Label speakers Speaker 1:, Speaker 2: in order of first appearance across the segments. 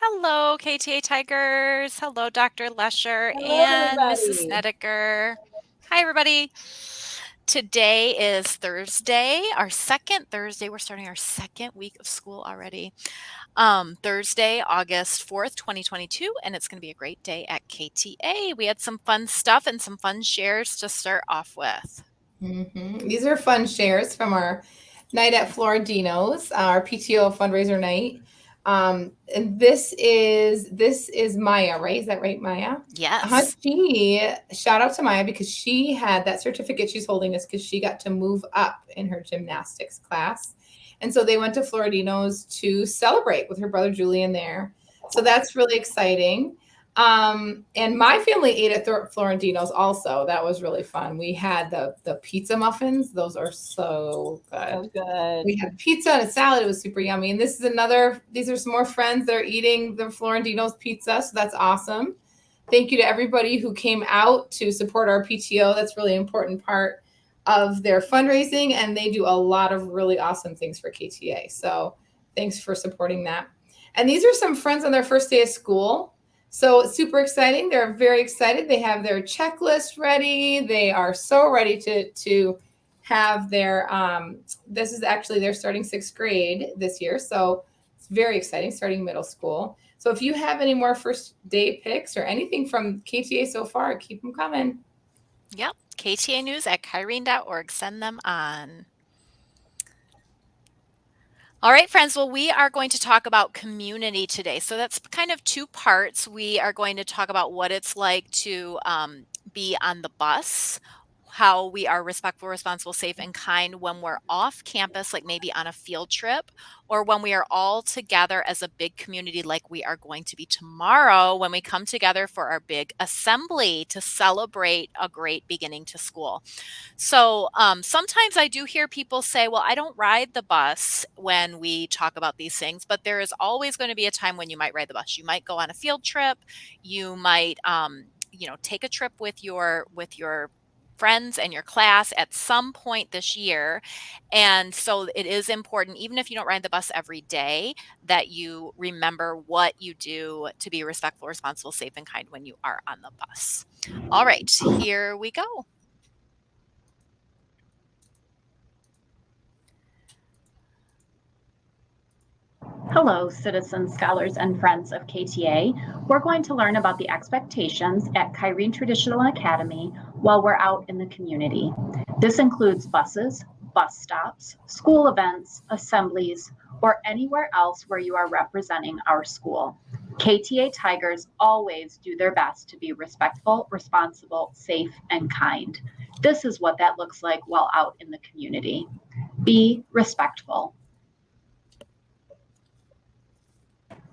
Speaker 1: Hello, KTA Tigers. Hello, Dr. Lesher
Speaker 2: Hello,
Speaker 1: and Mrs.
Speaker 2: everybody.
Speaker 1: Snedeker. Hi, everybody. Today is Thursday, our second Thursday. We're starting our second week of school already. Thursday, August 4th, 2022, and it's going to be a great day at KTA. We had some fun stuff and some fun shares to start off with.
Speaker 2: These are fun shares from our night at Floridino's, our PTO fundraiser night. And this is Maya, right? Is that right, Maya?
Speaker 1: Yes.
Speaker 2: Shout out to Maya because she had that certificate she's holding us because she got to move up in her gymnastics class. And so they went to Floridino's to celebrate with her brother Julian there. So that's really exciting. And my family ate at Florentino's also. That was really fun. We had the pizza muffins. Those are so good.
Speaker 3: So good.
Speaker 2: We had pizza and a salad. It was super yummy. And these are some more friends that are eating the Florentino's pizza. So that's awesome. Thank you to everybody who came out to support our PTO. That's really important part of their fundraising. And they do a lot of really awesome things for KTA. So thanks for supporting that. And these are some friends on their first day of school. So it's super exciting. They're very excited. They have their checklist ready. They are so ready to have their this is actually they're starting sixth grade this year. So it's very exciting, starting middle school. So if you have any more first day pics or anything from KTA so far, keep them coming.
Speaker 1: Yep. KTA News at Kyrene.org. Send them on. All right, friends. Well, we are going to talk about community today. So that's kind of two parts. We are going to talk about what it's like to be on the bus, how we are respectful, responsible, safe, and kind when we're off campus, like maybe on a field trip, or when we are all together as a big community, like we are going to be tomorrow when we come together for our big assembly to celebrate a great beginning to school. So sometimes I do hear people say, well, I don't ride the bus when we talk about these things, but there is always going to be a time when you might ride the bus. You might go on a field trip. You might, take a trip with your friends and your class at some point this year. And so it is important, even if you don't ride the bus every day, that you remember what you do to be respectful, responsible, safe, and kind when you are on the bus. All right, here we go.
Speaker 4: Hello, citizens, scholars, and friends of KTA. We're going to learn about the expectations at Kyrene Traditional Academy while we're out in the community. This includes buses, bus stops, school events, assemblies, or anywhere else where you are representing our school. KTA Tigers always do their best to be respectful, responsible, safe, and kind. This is what that looks like while out in the community. Be respectful.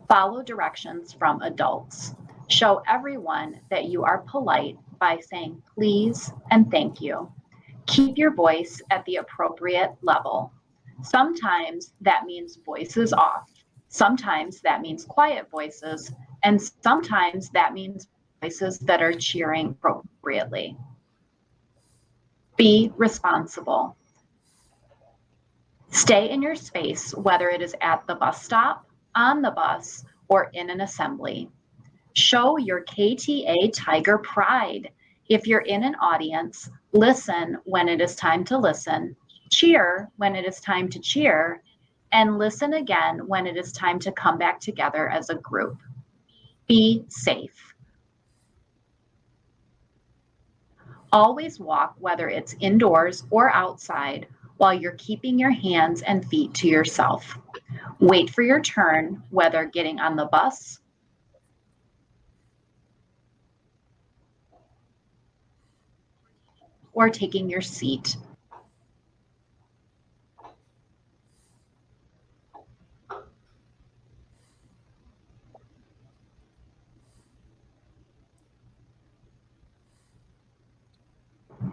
Speaker 4: Follow directions from adults. Show everyone that you are polite by saying please and thank you. Keep your voice at the appropriate level. Sometimes that means voices off. Sometimes that means quiet voices. And sometimes that means voices that are cheering appropriately. Be responsible. Stay in your space, whether it is at the bus stop, on the bus, or in an assembly. Show your KTA Tiger pride. If you're in an audience, listen when it is time to listen, cheer when it is time to cheer, and listen again when it is time to come back together as a group. Be safe. Always walk, whether it's indoors or outside, while you're keeping your hands and feet to yourself. Wait for your turn, whether getting on the bus or taking your seat.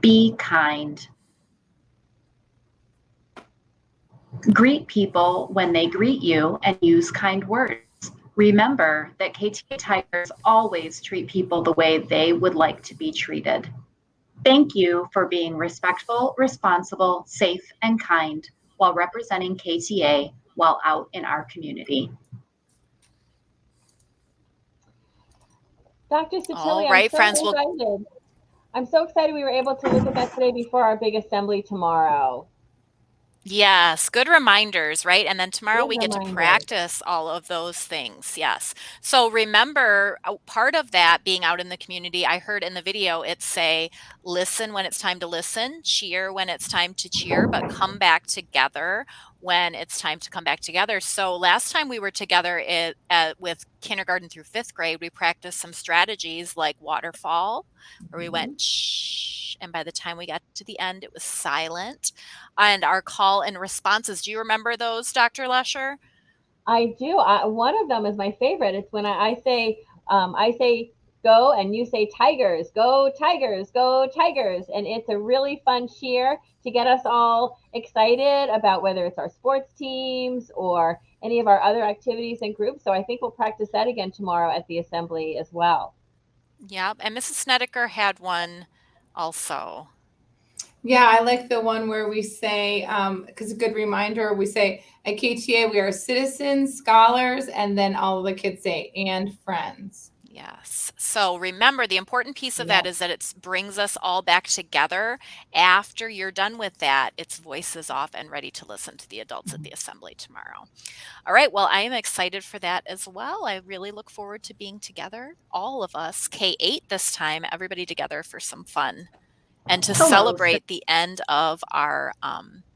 Speaker 4: Be kind. Greet people when they greet you and use kind words. Remember that KTA Tigers always treat people the way they would like to be treated. Thank you for being respectful, responsible, safe, and kind while representing KTA while out in our community.
Speaker 3: Dr.
Speaker 1: All
Speaker 3: Satilli, I'm
Speaker 1: right,
Speaker 3: so
Speaker 1: friends. Well,
Speaker 3: excited. I'm so excited we were able to look at that today before our big assembly tomorrow.
Speaker 1: yes, good reminders, right? And then tomorrow
Speaker 3: Good
Speaker 1: we get to
Speaker 3: reminder.
Speaker 1: practice all of those things. Yes. So remember, part of that being out in the community, I heard in the video it say, listen when it's time to listen, cheer when it's time to cheer, but come back together when it's time to come back together. So last time we were together with kindergarten through fifth grade, we practiced some strategies like waterfall, where we went shh, and by the time we got to the end, it was silent, and our call and responses. Do you remember those, Dr. Lesher?
Speaker 3: I do. One of them is my favorite. It's when I say go, and you say tigers, go tigers, go tigers, and it's a really fun cheer to get us all excited about whether it's our sports teams or any of our other activities and groups. So I think we'll practice that again tomorrow at the assembly as well.
Speaker 1: Yep. And Mrs. Snedeker had one also.
Speaker 2: Yeah, I like the one where we say, because a good reminder, we say at KTA, we are citizens, scholars, and then all of the kids say, and friends.
Speaker 1: Yes. So remember, the important piece of that
Speaker 3: Yeah.
Speaker 1: is that it brings us all back together. After you're done with that, it's voices off and ready to listen to the adults at the assembly tomorrow. All right. Well, I am excited for that as well. I really look forward to being together, all of us, K8 this time, everybody together for some fun and to
Speaker 4: Hello,
Speaker 1: celebrate the end of our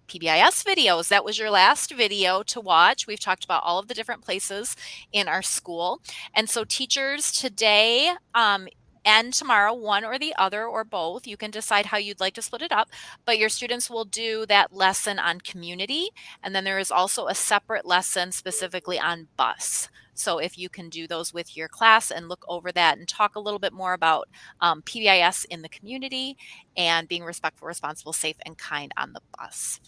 Speaker 1: PBIS videos. That was your last video to watch. We've talked about all of the different places in our school. And so teachers today and tomorrow, one or the other or both, you can decide how you'd like to split it up, but your students will do that lesson on community. And then there is also a separate lesson specifically on bus. So if you can do those with your class and look over that and talk a little bit more about PBIS in the community and being respectful, responsible, safe, and kind on the bus.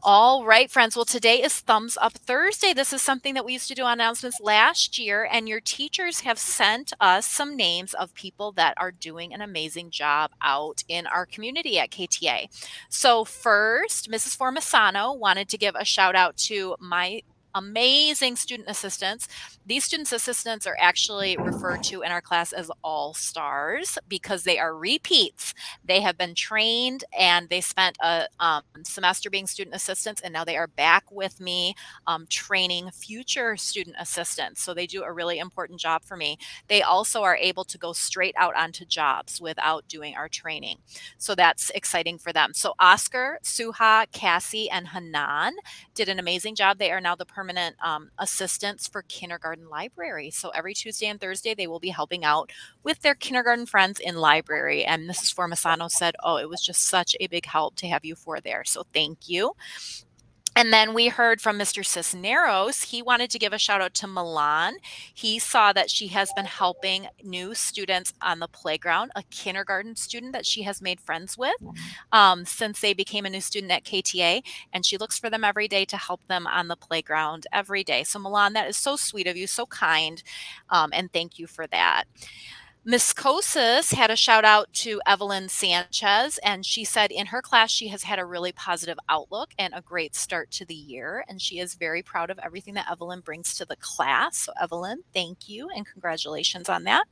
Speaker 1: All right, friends. Well, today is Thumbs Up Thursday. This is something that we used to do on announcements last year, and your teachers have sent us some names of people that are doing an amazing job out in our community at KTA. So first, Mrs. Formasano wanted to give a shout out to my amazing student assistants. These student assistants are actually referred to in our class as all stars because they are repeats. They have been trained and they spent a semester being student assistants, and now they are back with me training future student assistants. So they do a really important job for me. They also are able to go straight out onto jobs without doing our training. So that's exciting for them. So Oscar, Suha, Cassie, and Hanan did an amazing job. They are now the permanent assistants for kindergarten library. So every Tuesday and Thursday, they will be helping out with their kindergarten friends in library. And Mrs. Formasano said, oh, it was just such a big help to have you four there. So thank you. And then we heard from Mr. Cisneros. He wanted to give a shout out to Milan. He saw that she has been helping new students on the playground, a kindergarten student that she has made friends with since they became a new student at KTA. And she looks for them every day to help them on the playground every day. So Milan, that is so sweet of you, so kind. And thank you for that. Miss Kosis had a shout out to Evelyn Sanchez, and she said in her class she has had a really positive outlook and a great start to the year, and she is very proud of everything that Evelyn brings to the class. So Evelyn, thank you and congratulations on that.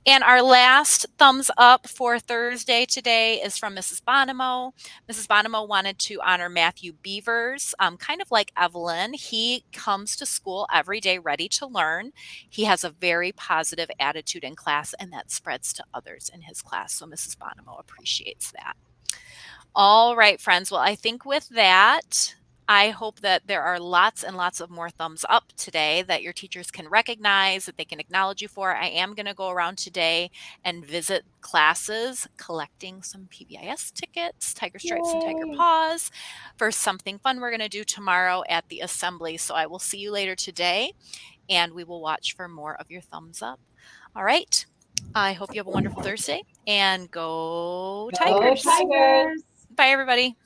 Speaker 1: And our last thumbs up for Thursday today is from Mrs. Bonimo. Mrs. Bonimo wanted to honor Matthew Beavers, kind of like Evelyn. He comes to school every day ready to learn. He has a very positive attitude in class, and that spreads to others in his class. So Mrs. Bonimo appreciates that. All right, friends. Well, I think with that, I hope that there are lots and lots of more thumbs up today that your teachers can recognize, that they can acknowledge you for. I am going to go around today and visit classes, collecting some PBIS tickets, Tiger Stripes and Tiger
Speaker 3: Yay.
Speaker 1: Paws, for something fun we're going to do tomorrow at the assembly. So I will see you later today, and we will watch for more of your thumbs up. All right. I hope you have a wonderful Thursday, and go
Speaker 2: Go
Speaker 1: Tigers.
Speaker 2: Tigers!
Speaker 1: Bye, everybody.